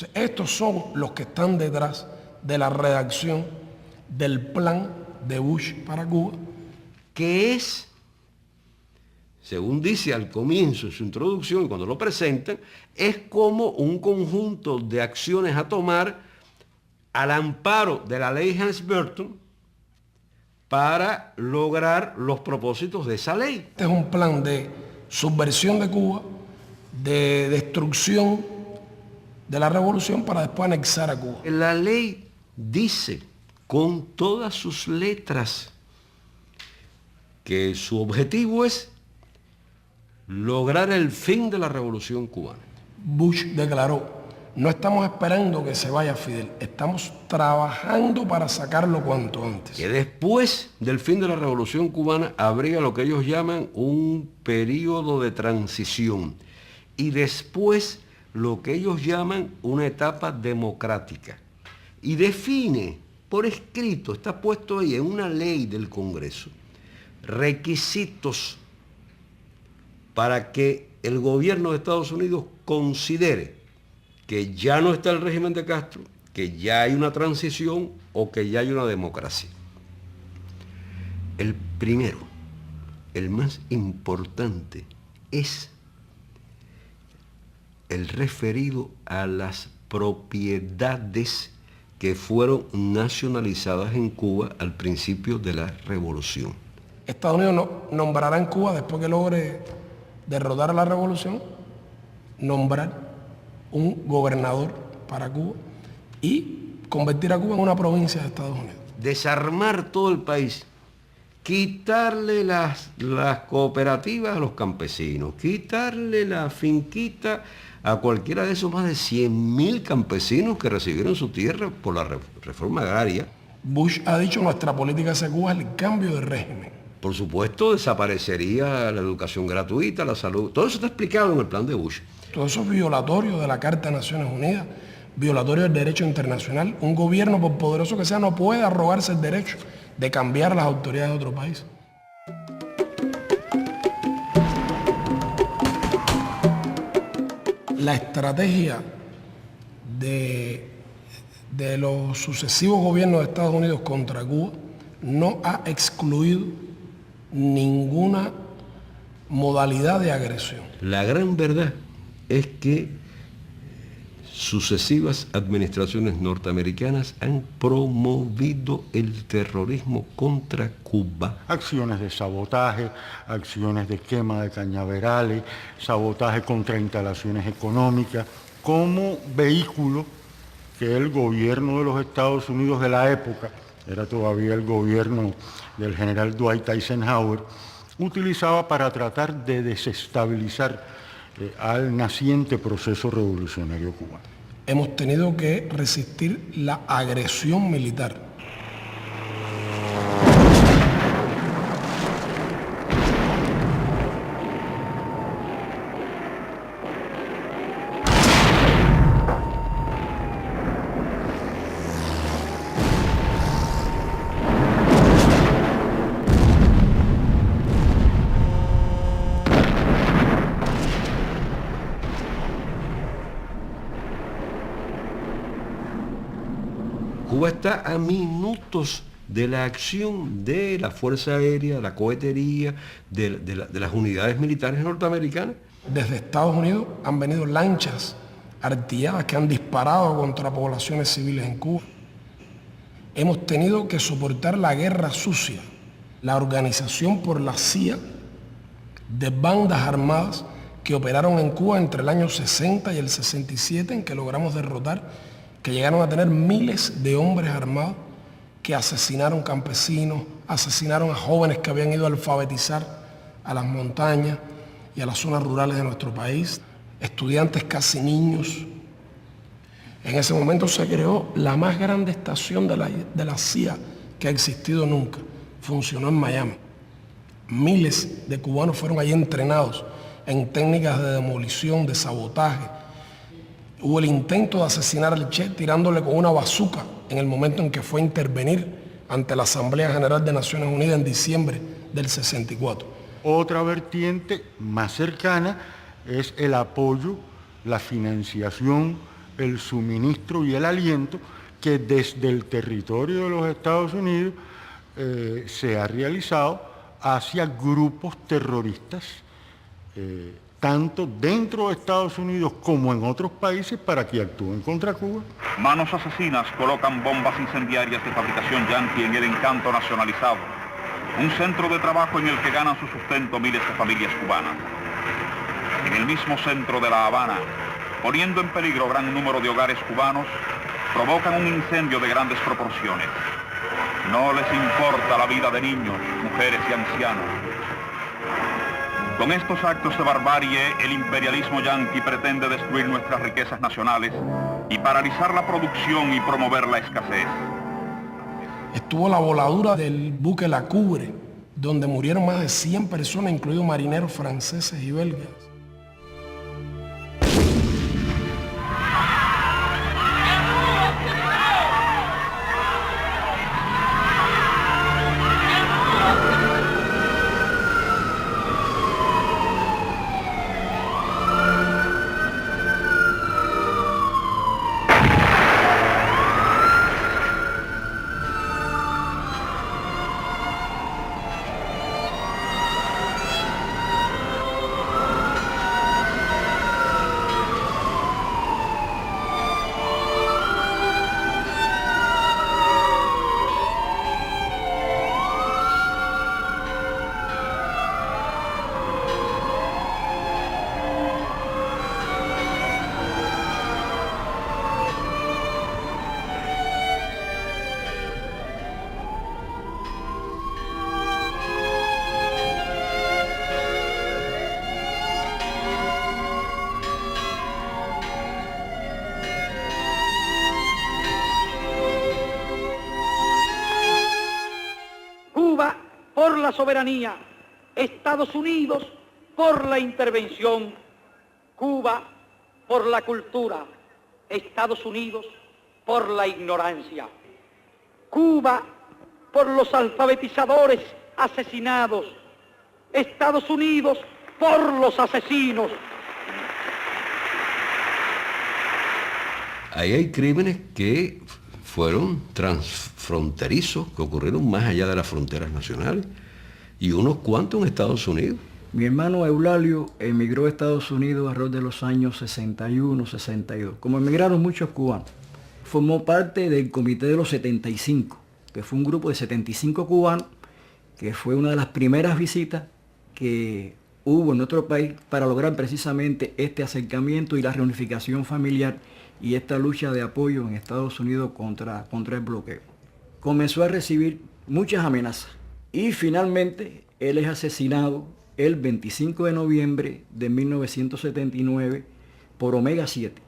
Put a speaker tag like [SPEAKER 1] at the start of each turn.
[SPEAKER 1] Entonces, estos son los que están detrás de la redacción del plan de Bush para Cuba,
[SPEAKER 2] que es, según dice al comienzo en su introducción y cuando lo presentan, es como un conjunto de acciones a tomar al amparo de la ley Helms-Burton para lograr los propósitos de esa ley.
[SPEAKER 1] Este es un plan de subversión de Cuba, de destrucción de la revolución para después anexar a Cuba.
[SPEAKER 2] La ley dice con todas sus letras que su objetivo es lograr el fin de la revolución cubana.
[SPEAKER 1] Bush declaró: no estamos esperando que se vaya Fidel, estamos trabajando para sacarlo cuanto antes.
[SPEAKER 2] Que después del fin de la revolución cubana habría lo que ellos llaman un periodo de transición y después lo que ellos llaman una etapa democrática. Y define por escrito, está puesto ahí en una ley del Congreso, requisitos para que el gobierno de Estados Unidos considere que ya no está el régimen de Castro, que ya hay una transición o que ya hay una democracia. El primero, el más importante, es el referido a las propiedades que fueron nacionalizadas en Cuba al principio de la revolución.
[SPEAKER 1] Estados Unidos nombrará en Cuba, después que logre derrotar a la revolución, nombrar un gobernador para Cuba y convertir a Cuba en una provincia de Estados Unidos.
[SPEAKER 2] Desarmar todo el país, quitarle las cooperativas a los campesinos, quitarle la finquita a cualquiera de esos más de 100.000 campesinos que recibieron su tierra por la reforma agraria.
[SPEAKER 1] Bush ha dicho: nuestra política hacia Cuba es el cambio de régimen.
[SPEAKER 2] Por supuesto, desaparecería la educación gratuita, la salud. Todo eso está explicado en el plan de Bush.
[SPEAKER 1] Todo eso es violatorio de la Carta de Naciones Unidas, violatorio del derecho internacional. Un gobierno, por poderoso que sea, no puede arrogarse el derecho de cambiar las autoridades de otro país. La estrategia de los sucesivos gobiernos de Estados Unidos contra Cuba no ha excluido ninguna modalidad de agresión.
[SPEAKER 2] La gran verdad es que sucesivas administraciones norteamericanas han promovido el terrorismo contra Cuba.
[SPEAKER 3] Acciones de sabotaje, acciones de quema de cañaverales, sabotaje contra instalaciones económicas, como vehículo que el gobierno de los Estados Unidos de la época, era todavía el gobierno del general Dwight Eisenhower, utilizaba para tratar de desestabilizar al naciente proceso revolucionario cubano.
[SPEAKER 1] Hemos tenido que resistir la agresión militar.
[SPEAKER 2] Cuba está a minutos de la acción de la Fuerza Aérea, la cohetería, de las unidades militares norteamericanas.
[SPEAKER 1] Desde Estados Unidos han venido lanchas artilladas que han disparado contra poblaciones civiles en Cuba. Hemos tenido que soportar la guerra sucia, la organización por la CIA de bandas armadas que operaron en Cuba entre el año 60 y el 67, en que logramos derrotar, que llegaron a tener miles de hombres armados que asesinaron campesinos, asesinaron a jóvenes que habían ido a alfabetizar a las montañas y a las zonas rurales de nuestro país, estudiantes casi niños. En ese momento se creó la más grande estación de la CIA que ha existido nunca. Funcionó en Miami. Miles de cubanos fueron allí entrenados en técnicas de demolición, de sabotaje. Hubo el intento de asesinar al Che tirándole con una bazuca en el momento en que fue a intervenir ante la Asamblea General de Naciones Unidas en diciembre del 64.
[SPEAKER 3] Otra vertiente más cercana es el apoyo, la financiación el suministro y el aliento que desde el territorio de los Estados Unidos se ha realizado hacia grupos terroristas, tanto dentro de Estados Unidos como en otros países, para que actúen contra Cuba.
[SPEAKER 4] Manos asesinas colocan bombas incendiarias de fabricación yanqui en el Encanto nacionalizado, un centro de trabajo en el que ganan su sustento miles de familias cubanas. En el mismo centro de La Habana, poniendo en peligro gran número de hogares cubanos, provocan un incendio de grandes proporciones. No les importa la vida de niños, mujeres y ancianos. Con estos actos de barbarie, el imperialismo yanqui pretende destruir nuestras riquezas nacionales y paralizar la producción y promover la escasez.
[SPEAKER 1] Estuvo la voladura del buque La Cubre, donde murieron más de 100 personas, incluidos marineros franceses y belgas.
[SPEAKER 5] Por la soberanía, Estados Unidos por la intervención, Cuba por la cultura, Estados Unidos por la ignorancia, Cuba por los alfabetizadores asesinados, Estados Unidos por los asesinos.
[SPEAKER 2] Ahí hay crímenes que fueron transfronterizos, que ocurrieron más allá de las fronteras nacionales, y unos cuantos en Estados Unidos.
[SPEAKER 6] Mi hermano Eulalio emigró a Estados Unidos alrededor de los años 61, 62. Como emigraron muchos cubanos, formó parte del Comité de los 75, que fue un grupo de 75 cubanos, que fue una de las primeras visitas que hubo en nuestro país para lograr precisamente este acercamiento y la reunificación familiar y esta lucha de apoyo en Estados Unidos contra el bloqueo. Comenzó a recibir muchas amenazas y finalmente él es asesinado el 25 de noviembre de 1979 por Omega 7.